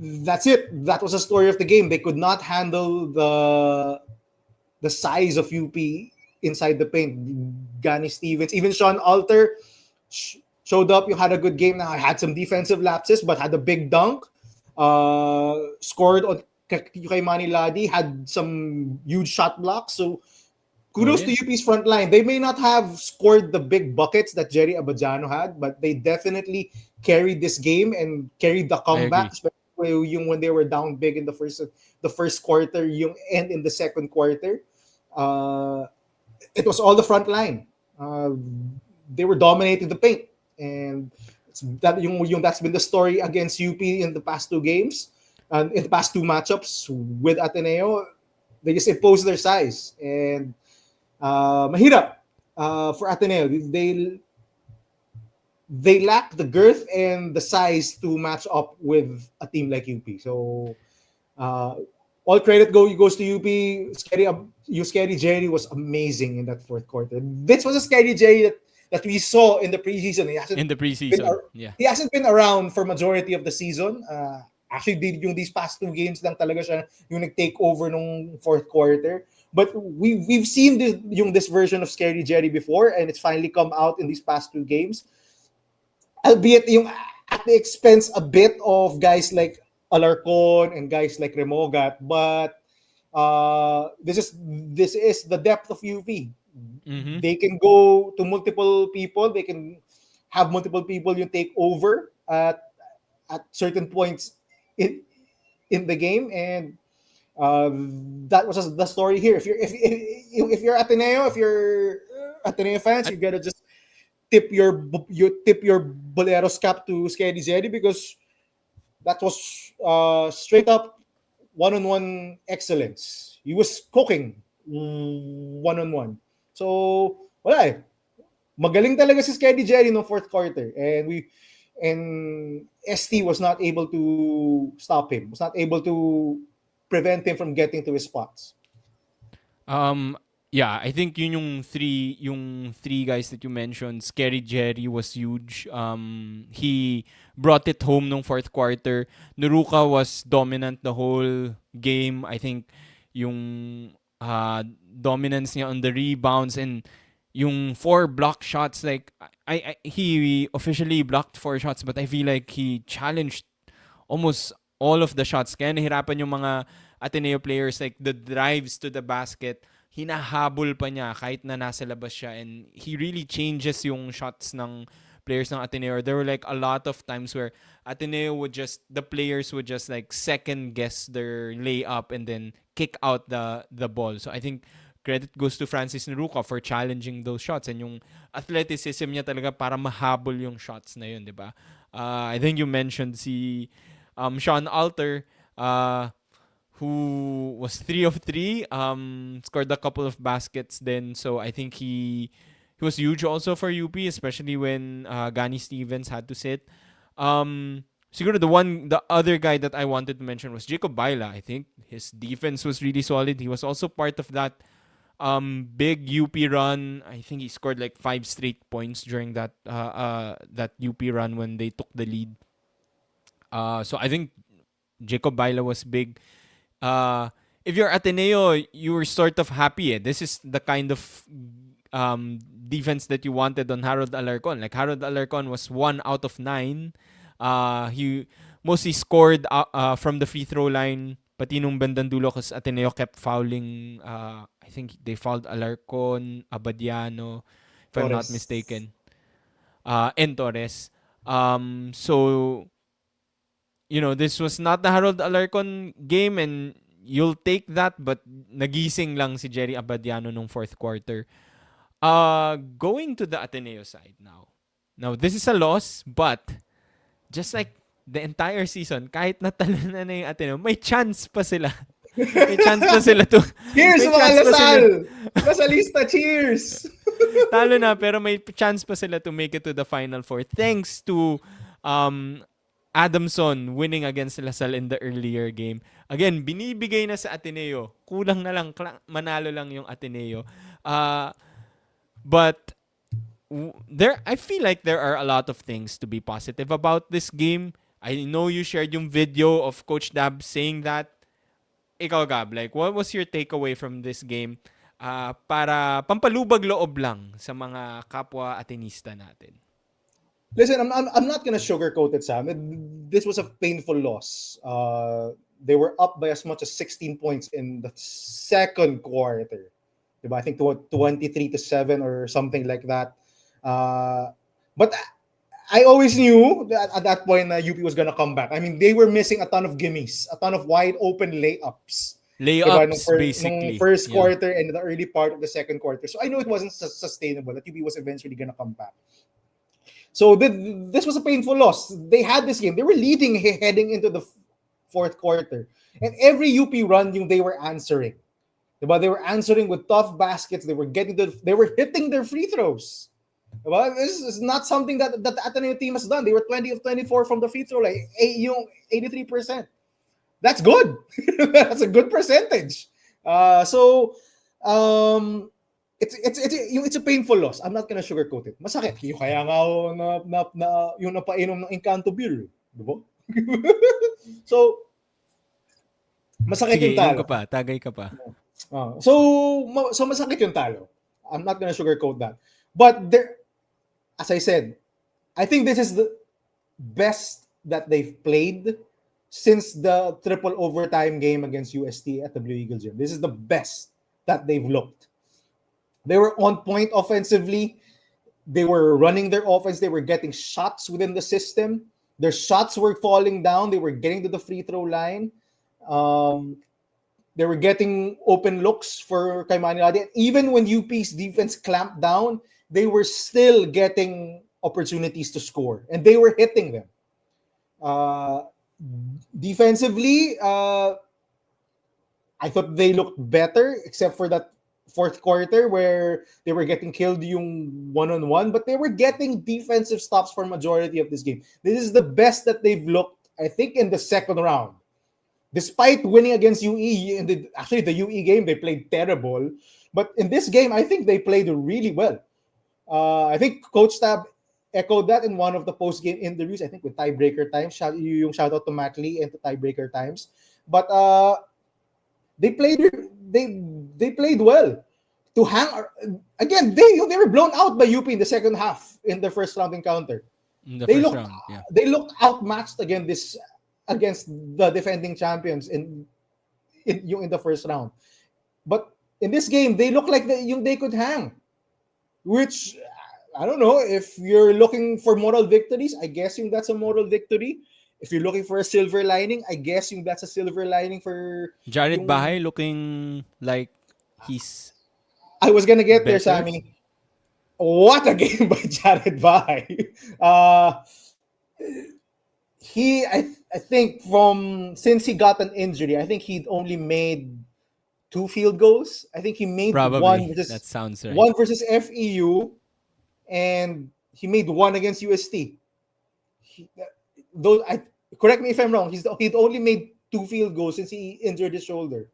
That's it. That was the story of the game. They could not handle the size of UP inside the paint. Gani Stevens, even Sean Alter showed up. You had a good game. Now had some defensive lapses, but had a big dunk. Scored on kay Manny Ladi. Had some huge shot blocks. So
Oh
kudos to
yeah,
UP's front line. They may not have scored the big buckets that Gerry Abadiano had, but they definitely carried this game and carried the
I
comeback,
agree.
especially yung when they were down big in the first quarter, yung and in the second quarter. Uh, it was all the front line. They were dominating the paint, and that's been the story against UP in the past two games, and in the past two matchups with Ateneo. They just impose their size, and mahirap for Ateneo. They lack the girth and the size to match up with a team like UP. So uh, all credit goes to UP. Scary Jerry was amazing in that fourth quarter. This was a Scary Jerry that we saw in the preseason.
In the
Been
preseason,
ar-
yeah.
he hasn't been around for majority of the season. Actually, yung these past two games lang talaga siya yung nag-take over nung fourth quarter. But we've seen this version of Scary Jerry before, and it's finally come out in these past two games. Albeit yung at the expense a bit of guys like Alarcon and guys like Remogat, but this is the depth of UV.
Mm-hmm.
They can go to multiple people. They can have multiple people you take over at certain points in in the game, and uh, that was just the story here. If you're Ateneo, if you're Ateneo fans,
At
you gotta just tip your Boleros cap to Scary Zeddy, because that was straight up one-on-one excellence. He was cooking one-on-one. So, wala eh. Magaling talaga si Scary Jerry no fourth quarter. And ST was not able to stop him. Was not able to prevent him from getting to his spots.
Um yeah, I think yung three guys that you mentioned, Scary Jerry was huge. He brought it home nung fourth quarter. Nuruka was dominant the whole game. I think yung dominance niya on the rebounds and yung four block shots, like he officially blocked four shots, but I feel like he challenged almost all of the shots. Kaya nahirapan yung mga Ateneo players, like the drives to the basket, hinahabol pa niya kahit na nasa labas siya, and he really changes yung shots ng players ng Ateneo. There were like a lot of times where the players would just like second guess their layup and then kick out the ball. So I think credit goes to Francis Neruca for challenging those shots, and yung athleticism niya talaga para mahabol yung shots na yun, di ba? I think you mentioned si Sean Alter, who was 3 of 3, scored a couple of baskets then. So I think he was huge also for UP, especially when Gani Stevens had to sit. Siguro the other guy that I wanted to mention was Jacob Baila. I think his defense was really solid. He was also part of that big UP run. I think he scored like 5 straight points during that UP run when they took the lead. So I think Jacob Baila was big. Uh, if you're Ateneo, you were sort of happy. This is the kind of defense that you wanted on Harold Alarcon. Like Harold Alarcon was 1 out of 9. He mostly scored from the free throw line. Pati nung bandang dulo kasi Ateneo kept fouling. I think they fouled Alarcon, Abadiano, if I'm not
Torres.
mistaken, and Torres. So this was not the Harold Alarcon game, and you'll take that, but nagising lang si Gerry Abadiano nung fourth quarter. Going to the Ateneo side now. Now, this is a loss, but just like the entire season, kahit natalo na yung Ateneo, may chance pa sila. May chance pa sila to
Cheers
may
mga
chance pa
Lasal!
sila
Lasalista, cheers!
talo na, pero may chance pa sila to make it to the Final Four thanks to um Adamson winning against Lasal in the earlier game. Again, binibigay na sa Ateneo. Kulang na lang, manalo lang yung Ateneo. But I feel like there are a lot of things to be positive about this game. I know you shared yung video of Coach Dab saying that. Ikaw, Gab, like, what was your takeaway from this game para pampalubag loob lang sa mga kapwa Atenista natin?
Listen, I'm not gonna sugarcoat it, Sam. This was a painful loss. They were up by as much as 16 points in the second quarter. Diba? I think 23-7 or something like that. But I always knew that at that point UP was gonna come back. I mean, they were missing a ton of gimmies, a ton of wide open layups. Diba?
Layups,
Nung
basically.
first
Yeah.
quarter and the early part of the second quarter. So I knew it wasn't sustainable, that UP was eventually gonna come back. So this was a painful loss. They had this game. They were leading heading into the fourth quarter. And every UP run they were answering. Diba? They were answering with tough baskets. They were hitting their free throws. Diba? This is not something that the Ateneo team has done. They were 20 of 24 from the free throw, like 83%. That's good. That's a good percentage. So it's a painful loss. I'm not gonna sugarcoat it. Masakit. Yung kaya nga ako yung napainom ng Encanto beer. Diba? So, masakit
Sige,
yung
inom
talo.
ka pa. Tagay ka pa.
So masakit yung talo. I'm not gonna sugarcoat that. But there, as I said, I think this is the best that they've played since the triple overtime game against UST at the Blue Eagles gym. This is the best that they've looked. They were on point offensively. They were running their offense. They were getting shots within the system. Their shots were falling down. They were getting to the free throw line. They were getting open looks for Kaimani Ladi. Even when UP's defense clamped down, they were still getting opportunities to score. And they were hitting them. Defensively, I thought they looked better, except for that fourth quarter where they were getting killed yung one-on-one, but they were getting defensive stops for majority of this game. This is the best that they've looked, I think, in the second round. Despite winning against UE, actually the UE game, they played terrible. But in this game, I think they played really well. I think Coach Tab echoed that in one of the post-game interviews, I think with tiebreaker times. Yung shout out to Matt Lee and to tiebreaker times. But they played well. To hang again, they were blown out by UP in the second half in the first round encounter.
In the first round, yeah.
They looked outmatched against the defending champions in the first round. But in this game, they look like they could hang. Which, I don't know, if you're looking for moral victories, I guess that's a moral victory. If you're looking for a silver lining, I guess that's a silver lining for
Jared Bahay looking like he's
I was gonna get
better.
there, Sammy. What a game by Jared Bahay. I think since he got an injury, I think he'd only made 2 field goals. I think he made
Probably. That sounds right.
one versus FEU, and he made one against UST. Correct me if I'm wrong. He'd only made 2 field goals since he injured his shoulder.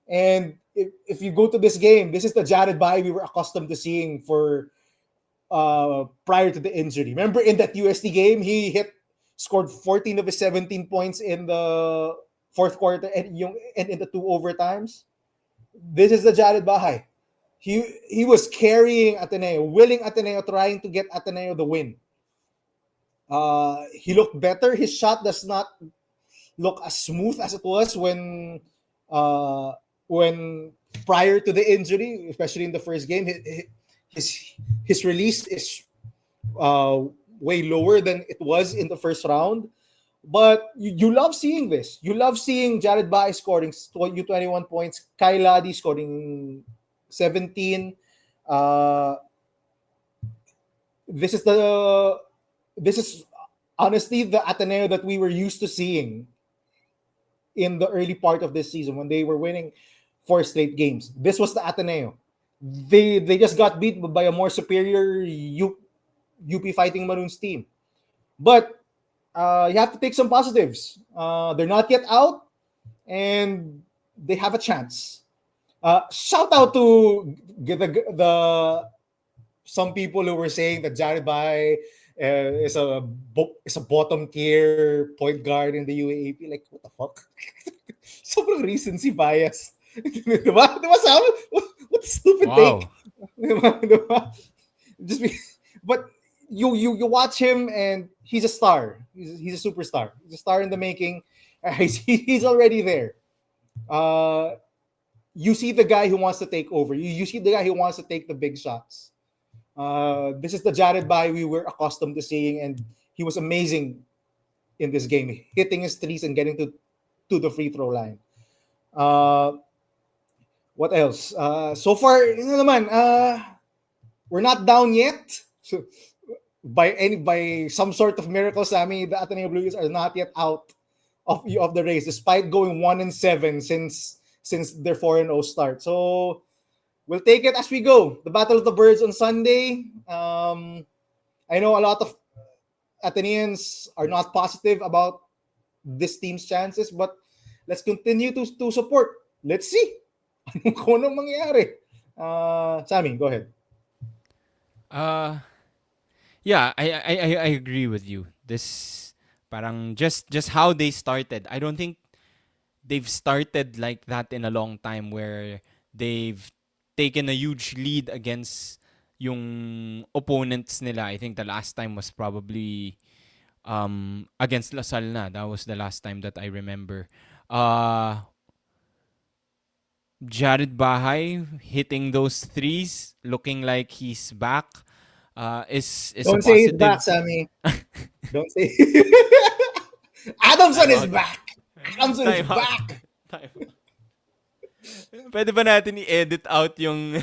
And if you go to this game, this is the Jared Bahay we were accustomed to seeing for prior to the injury. Remember in that UST game, he scored 14 of his 17 points in the fourth quarter and in the 2 overtimes. This is the Jared Bahay. He was carrying Ateneo, willing Ateneo, trying to get Ateneo the win. He looked better. His shot does not look as smooth as it was when prior to the injury, especially in the first game. His release is way lower than it was in the first round. But you love seeing this. You love seeing Jared Bahay scoring 21 points, Kyle Ladi scoring 17. This is honestly the Ateneo that we were used to seeing in the early part of this season when they were winning 4 straight games. This was the Ateneo. They just got beat by a more superior UP Fighting Maroons team. But you have to take some positives. They're not yet out, and they have a chance. Shout out to the some people who were saying that Jared Bahay is a bottom tier point guard in the UAAP. Like, what the fuck? Sobrang recency bias. Diba? What a stupid take. Diba? But you watch him and he's a star. He's a superstar. He's a star in the making. He's already there. you see the guy who wants to take over. You see the guy who wants to take the big shots. This is the Jared Bahay we were accustomed to seeing, and he was amazing in this game, hitting his threes and getting to the free throw line. Uh, what else? So far, naman, we're not down yet. So, by some sort of miracle, Sammy, the Ateneo Blue Eagles are not yet out of the race, despite going 1-7 since their 4-0 start. So we'll take it as we go. The Battle of the Birds on Sunday. I know a lot of Ateneans are not positive about this team's chances, but let's continue to support. Let's see kung anong mangyayari. Sammy, go ahead.
Yeah, I agree with you. This parang just how they started. I don't think they've started like that in a long time where they've taken a huge lead against yung opponents nila. I think the last time was probably against Salle na. That was the last time that I remember. Jared Bahay hitting those threes, looking like he's back, is a
Don't say he's back,
positive.
Sammy. Don't say. Adamson
Time
is
out.
back. Adamson is
Time out.
back.
Time out. Pwede ba natin i-edit out yung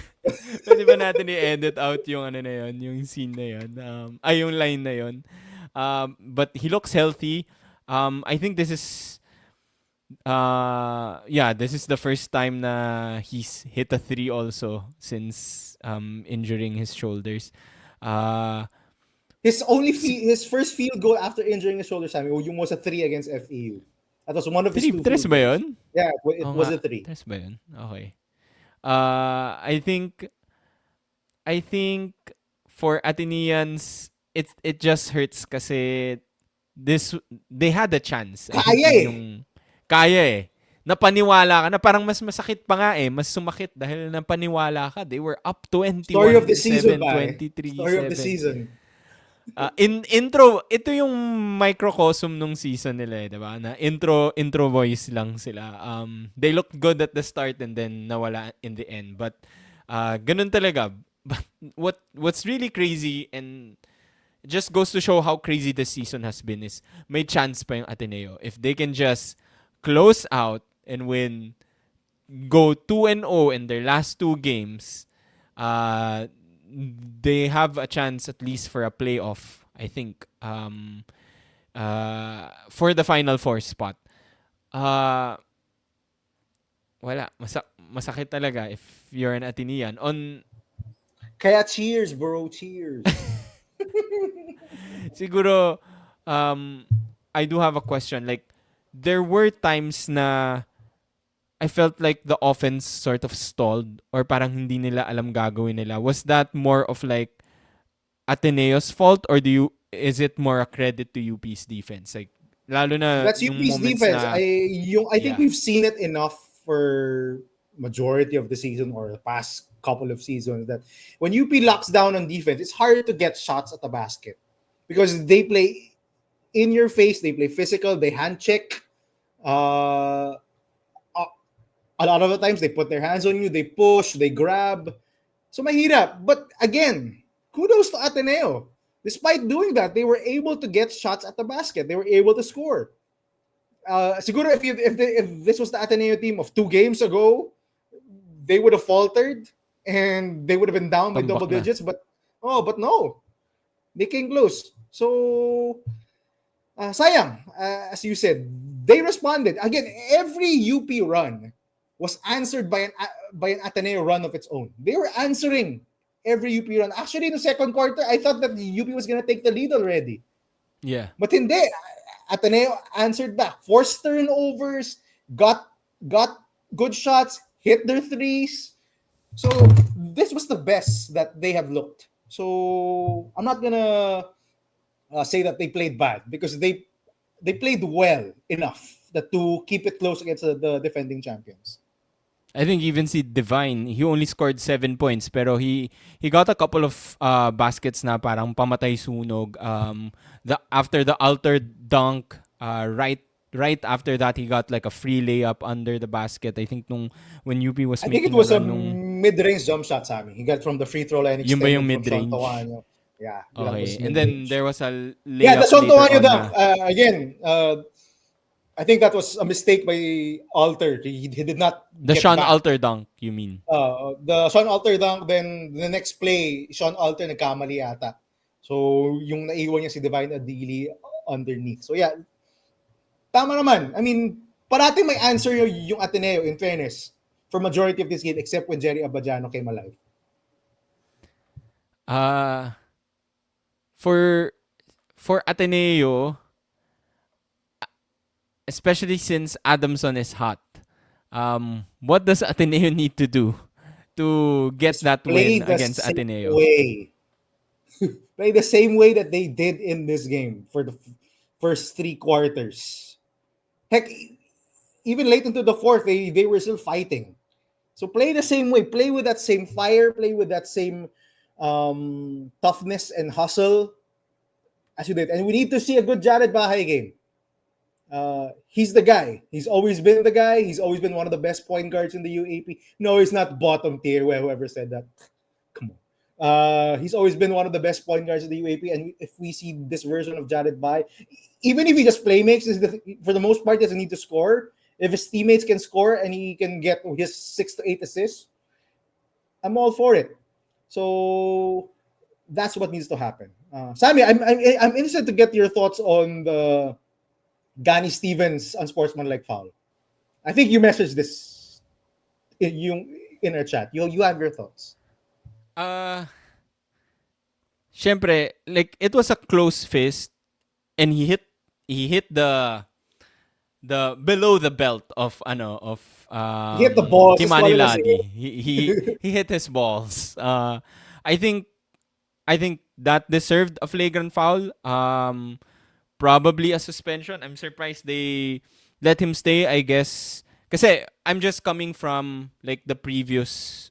pwede ba natin i-edit out yung ano na yun, yung scene na yun, yung line na yun. But he looks healthy. I think this is this is the first time na he's hit a three also since injuring his shoulders.
His first field goal after injuring his shoulder, Sammy, was a 3 against FEU. That was one of his two
Tres
field
ba
goals.
yun?
Yeah, it
Oo
was
nga,
a 3.
tres ba yun? Okay. I think for Ateneans, it just hurts kasi they had a chance. I think
Kaya
yun
eh.
yung kaya eh. Napaniwala ka na parang mas masakit pa nga eh. Mas sumakit dahil napaniwala ka. They were up
Story of the
21-7,
season, ba?
23-7.
Story of the season.
Intro, ito yung microcosm nung season nila eh, diba? Na intro voice lang sila. They looked good at the start and then nawala in the end. But ganun talaga. But what's really crazy and just goes to show how crazy this season has been is may chance pa yung Ateneo. If they can just close out and go 2-0 in their last two games, they have a chance at least for a playoff, I think, for the Final Four spot. Wala. Masakit talaga if you're an Atenean.
Kaya cheers, bro. Cheers.
Siguro, I do have a question. Like, there were times na I felt like the offense sort of stalled or parang hindi nila alam gagawin nila. Was that more of like Ateneo's fault or is it more a credit to UP's defense? Like, lalo na
That's
yung
UP's
moments
defense.
na,
I think
yeah.
we've seen it enough for majority of the season or the past couple of seasons that when UP locks down on defense, it's hard to get shots at the basket because they play in your face, they play physical, they hand check. A lot of the times they put their hands on you, they push, they grab. So mahirap. But again, kudos to Ateneo. Despite doing that, they were able to get shots at the basket. They were able to score. Siguro if this was the Ateneo team of 2 games ago, they would have faltered and they would have been down by
Tambak
double
na.
digits. But no, they came close. So sayang, as you said, they responded. Again, every UP run was answered by an Ateneo run of its own. They were answering every UP run. Actually, in the second quarter, I thought that the UP was going to take the lead already.
Yeah.
But hindi. Ateneo answered back. Forced turnovers, got good shots, hit their threes. So this was the best that they have looked. So I'm not gonna say that they played bad because they played well enough that to keep it close against the defending champions.
I think even si Divine, he only scored 7 points pero he got a couple of baskets na parang pamatay sunog. After the altered dunk right right after that, he got like a free layup under the basket. I think when UP was
I think it
making a
was a
run nung,
mid-range jump shot, Sammy. He got from the free throw line,
yun ba yung
extended from Sean
mid-range?
Toano. Yeah, that was
Okay. And then
mid-range.
there was a
Yeah, the
layup
Sean
later
Toano
on
dunk.
na
Again, I think that was a mistake by Alter. He did not
the
get
Sean
back.
Alter dunk, you mean?
The Sean Alter dunk, then the next play, Sean Alter nagkamali yata. So, yung naiwan niya si Divine Adili underneath. So, yeah, tama naman. I mean, parating may answer yung Ateneo, in fairness, for majority of this game, except when Gerry Abadiano came alive.
Uh for for Ateneo, especially since Adamson is hot, what does Ateneo need to do to get
Just
that
play
win
the
against
same
Ateneo?
way. Play the same way that they did in this game for the first three quarters. Heck, even late into the fourth, they were still fighting. So play the same way. Play with that same fire. Play with that same toughness and hustle as you did. And we need to see a good Jared Bahay game. He's the guy. He's always been the guy. He's always been one of the best point guards in the UAP. No, he's not bottom tier. Whoever said that, come on. He's always been one of the best point guards in the UAP. And if we see this version of Jared Bahay, even if he just play makes, for the most part, he doesn't need to score. If his teammates can score and he can get his 6 to 8 assists, I'm all for it. So that's what needs to happen. Sammy, I'm interested to get your thoughts on the Gani Stevens unsportsmanlike foul. I think you messaged this in our chat. You have your thoughts.
Uh Syempre, like it was a close fist and he hit the below the belt of
He hit the balls as
Kimani
well as
Ladi. He hit his balls. I think I think that deserved a flagrant foul. Probably a suspension. I'm surprised they let him stay, I guess. Kasi I'm just coming from like the previous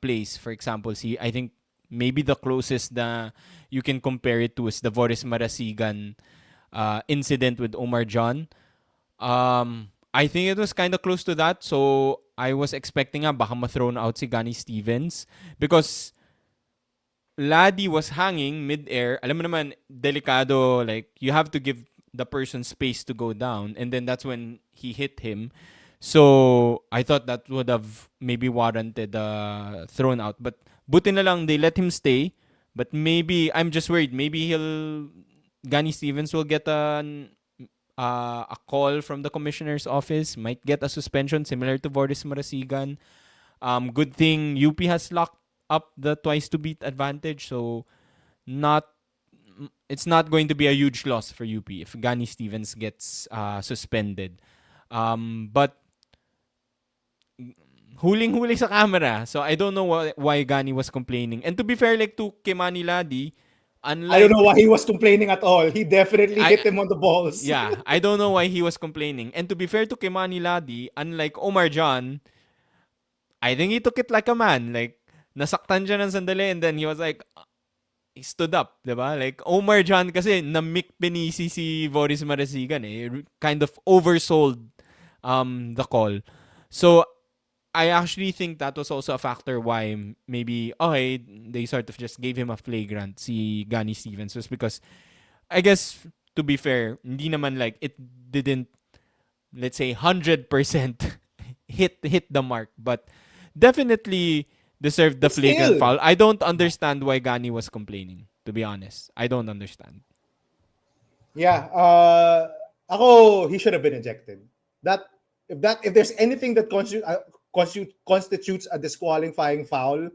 plays. For example, see, I think maybe the closest that you can compare it to is the Boris Marasigan incident with Omar John. I think it was kind of close to that. So I was expecting baka ma-thrown out si Gani Stevens because Ladi was hanging mid-air. Alam mo naman, delikado, like, you have to give the person space to go down. And then that's when he hit him. So, I thought that would have maybe warranted thrown out. But, buti na lang, they let him stay. But maybe, I'm just worried, maybe Gani Stevens will get a call from the commissioner's office, might get a suspension similar to Boris Marasigan. Good thing UP has locked up the twice to beat advantage, so not it's not going to be a huge loss for UP if Gani Stevens gets suspended. But huling-huli sa camera, so I don't know why Gani was complaining. And to be fair, like to Kimani Ladi,
I don't know
unlike
why he was complaining at all. He definitely
I
hit him on the balls.
yeah, I don't know why he was complaining. And to be fair to Kimani Ladi, unlike Omar John, I think he took it like a man. Like, nasaktan siya ng sandali and then he was like, he stood up, diba? Like, Omar John kasi na-mic pinisi si Boris Marasigan eh. Kind of oversold the call. So, I actually think that was also a factor why maybe, okay, they sort of just gave him a flagrant, si Gani Stevens. Was because, I guess, to be fair, hindi naman like, it didn't, let's say, 100% hit the mark. But, definitely deserved the
But
flagrant
still,
foul. I don't understand why Gani was complaining, to be honest. I don't understand.
yeah. He should have been ejected. If there's anything that constitutes a disqualifying foul,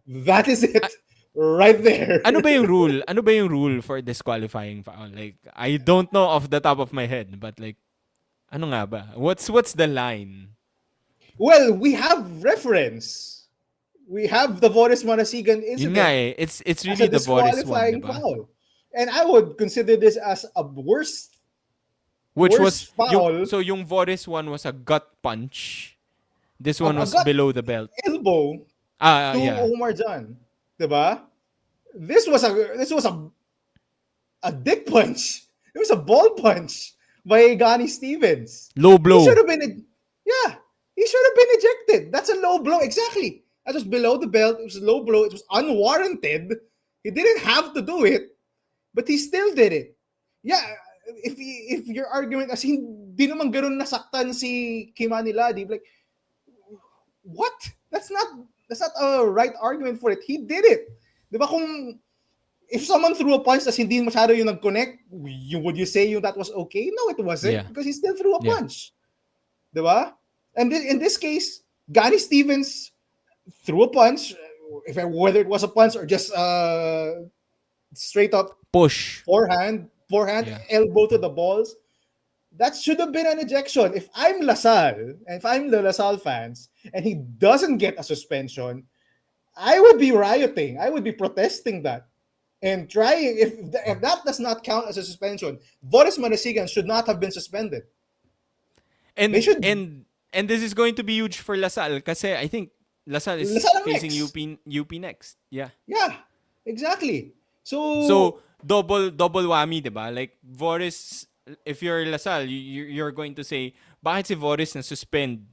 that is it,
A-
right there.
Ano ba yung rule? Ano ba yung rule for disqualifying foul? Like, I don't know off the top of my head, but like, ano nga ba? What's the line?
Well, we have reference. We have the Boris Marasigan
Yun nga
incident
eh. It's
as
really
a
the Boris one, di
disqualifying
ba?
foul. And I would consider this as a
Which was
worst foul,
yung Boris one was a gut punch. This one
a
was
gut
below the belt.
elbow to
Yeah.
Omar John. Diba? This was a dick punch. It was a ball punch. by Gani Stevens.
Low
He should
blow.
have been, yeah, he should have been ejected. That's a low blow, exactly. That was below the belt. It was a low blow. It was unwarranted. He didn't have to do it, but he still did it. Yeah, if your argument as hindi naman ganun nasaktan si Kimani Ladi, like what? That's not a right argument for it. He did it. 'Di ba kung if someone threw a punch that's hindi masyado yung nag-connect, would you say that was okay? No, it wasn't
Yeah.
because he still threw a
Yeah.
punch. Diba? And in this case, Gary Stevens threw a punch, whether it was a punch or just straight up
Push.
forehand,
Yeah.
elbow to the balls. That should have been an ejection. If I'm LaSalle, and if I'm the LaSalle fans, and he doesn't get a suspension, I would be rioting. I would be protesting that. And trying, if that does not count as a suspension, Boris Manasigan should not have been suspended. They
And
should.
and this is going to be huge for LaSalle kasi I think LaSalle is
LaSalle
facing
next.
UP next. Yeah.
Yeah, exactly.
So double whammy, 'di ba? Like Boris, if you're LaSalle, you're going to say bakit si Boris na suspend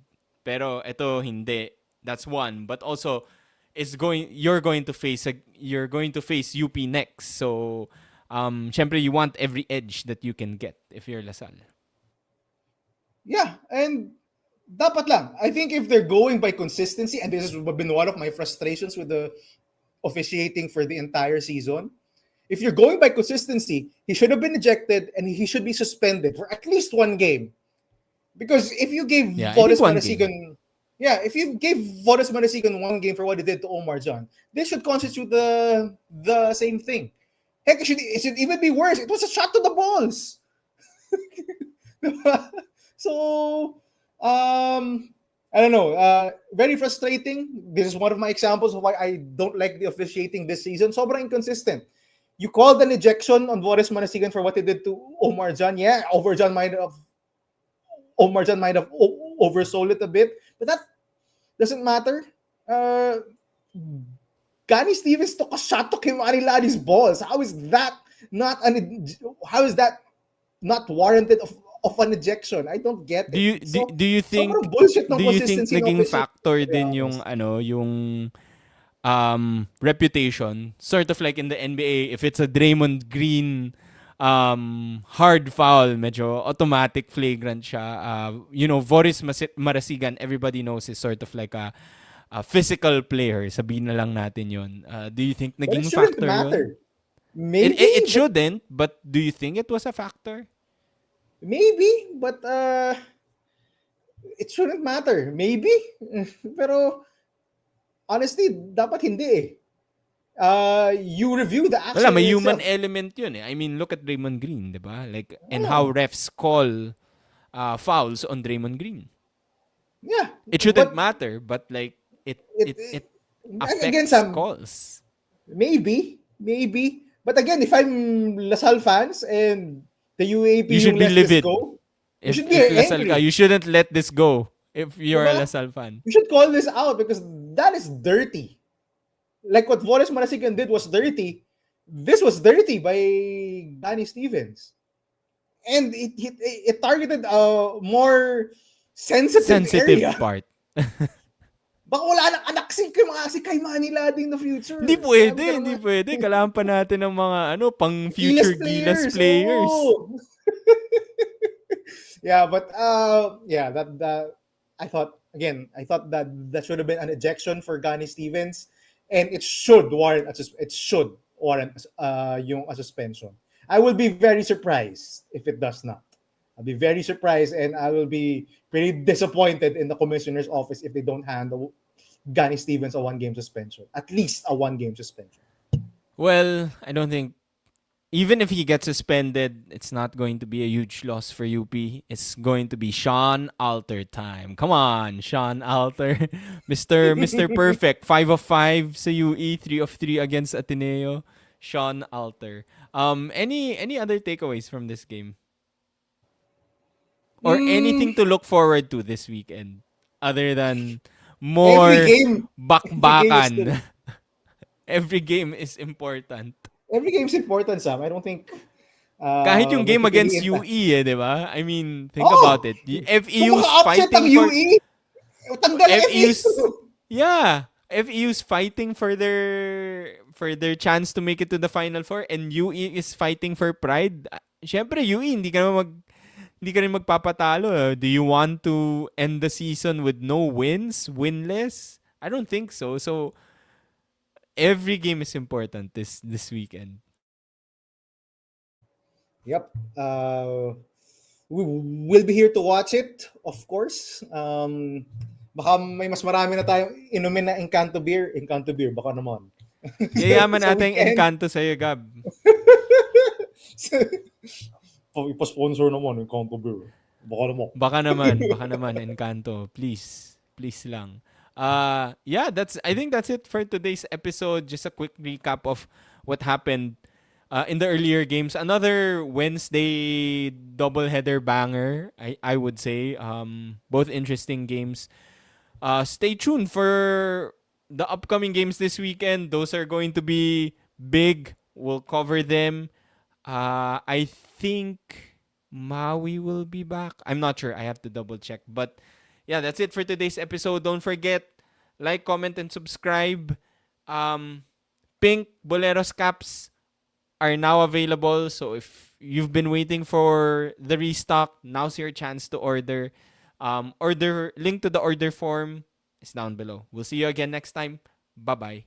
pero eto hindi. That's one. But also you're going to face UP next. So syempre you want every edge that you can get if you're LaSalle.
yeah, and dapat lang. I think if they're going by consistency, and this has been one of my frustrations with the officiating for the entire season, if you're going by consistency, he should have been ejected and he should be suspended for at least one game. Because if you gave
Yeah, I
Boris
think one
Manasigan, if you gave Boris Manasigan one game for what he did to Omar John, this should constitute the same thing. Heck, it should even be worse. It was a shot to the balls. So, I don't know. Very frustrating. This is one of my examples of why I don't like the officiating this season. Sobrang inconsistent. You called an ejection on Boris Manasigan for what he did to Omar John. Yeah, Omar John might have oversold it a bit, but that doesn't matter. Gani Stevens took a shot to Kimari Ladi's balls. How is that not warranted of an ejection? I don't get it.
Do you think
sobrang bullshit ng
do you think
consistency ng
naging
officiating,
factor
to be
din yung
honest.
yung reputation, sort of like in the NBA, if it's a Draymond Green hard foul, medyo automatic flagrant siya. Boris Marasigan, everybody knows, is sort of like a physical player. Sabihin na lang natin yun. Do you think
But it
naging
shouldn't
factor
matter.
yun?
Maybe
It shouldn't, but do you think it was a factor?
Maybe, but it shouldn't matter. Maybe. Pero honestly, dapat hindi eh. You review the action
Wala, may
itself.
human element yun eh. I mean, look at Draymond Green, di ba? Like, and how refs call fouls on Draymond Green.
Yeah.
It shouldn't matter, but like, it affects
again, Sam,
calls.
Maybe. But again, if I'm LaSalle fans and the UAAP
You should be
let this
livid.
go, you
If
should be
LaSalle
angry.
ka, you shouldn't let this go if you're a
Diba?
LaSalle fan.
You should call this out because that is dirty. Like what Boris Manasigan did was dirty. This was dirty by Danny Stevens. And it targeted a more sensitive area.
Part.
Baka wala nang anak si Kaimani Ladi in the future.
Hindi pwede. Kailangan pa natin ng mga pang future Gilas players.
Oh. Yeah, but that I thought that should have been an ejection for Gani Stevens, and it should warrant a suspension. I will be very surprised if it does not. I'll be very surprised, and I will be pretty disappointed in the commissioner's office if they don't hand Gani Stevens a one-game suspension, at least a one-game suspension.
Well, I don't think, even if he gets suspended, it's not going to be a huge loss for UP. It's going to be Sean Alter time. Come on, Sean Alter. Mr. Perfect. 5 of 5 sa UE, 3 of 3 against Ateneo. Sean Alter. Any other takeaways from this game? Or anything to look forward to this weekend other than more bakbakan? Every game is important.
Every game is important, Sam. I don't think
Kahit yung game against
Magpipiliin ta.
UE di ba? I mean, think
Oh!
about it.
Kung
FEU's
maka-upset ang
fighting for
UE, tanggal ang
FEU's
FEU.
yeah, FEU's fighting for their chance to make it to the Final Four and UE is fighting for pride. Syempre UE hindi ka rin magpapatalo. Do you want to end the season with no wins, winless? I don't think so. So every game is important this weekend.
Yep. We will be here to watch it, of course. Baka may mas marami na tayong inumin na Encanto beer. Encanto beer, baka naman.
Yayaman
Sa
natin yung
weekend.
Encanto sa'yo, Gab.
Ipa-sponsor naman Encanto beer.
Baka naman, Encanto. Please. Please lang. Yeah, I think that's it for today's episode. Just a quick recap of what happened in the earlier games. Another Wednesday doubleheader banger, I would say. Both interesting games. Stay tuned for the upcoming games this weekend. Those are going to be big. We'll cover them. I think Maui will be back. I'm not sure. I have to double check. But yeah, that's it for today's episode. Don't forget, like, comment, and subscribe. Pink Boleros caps are now available. So if you've been waiting for the restock, now's your chance to order. Order link to the order form is down below. We'll see you again next time. Bye-bye.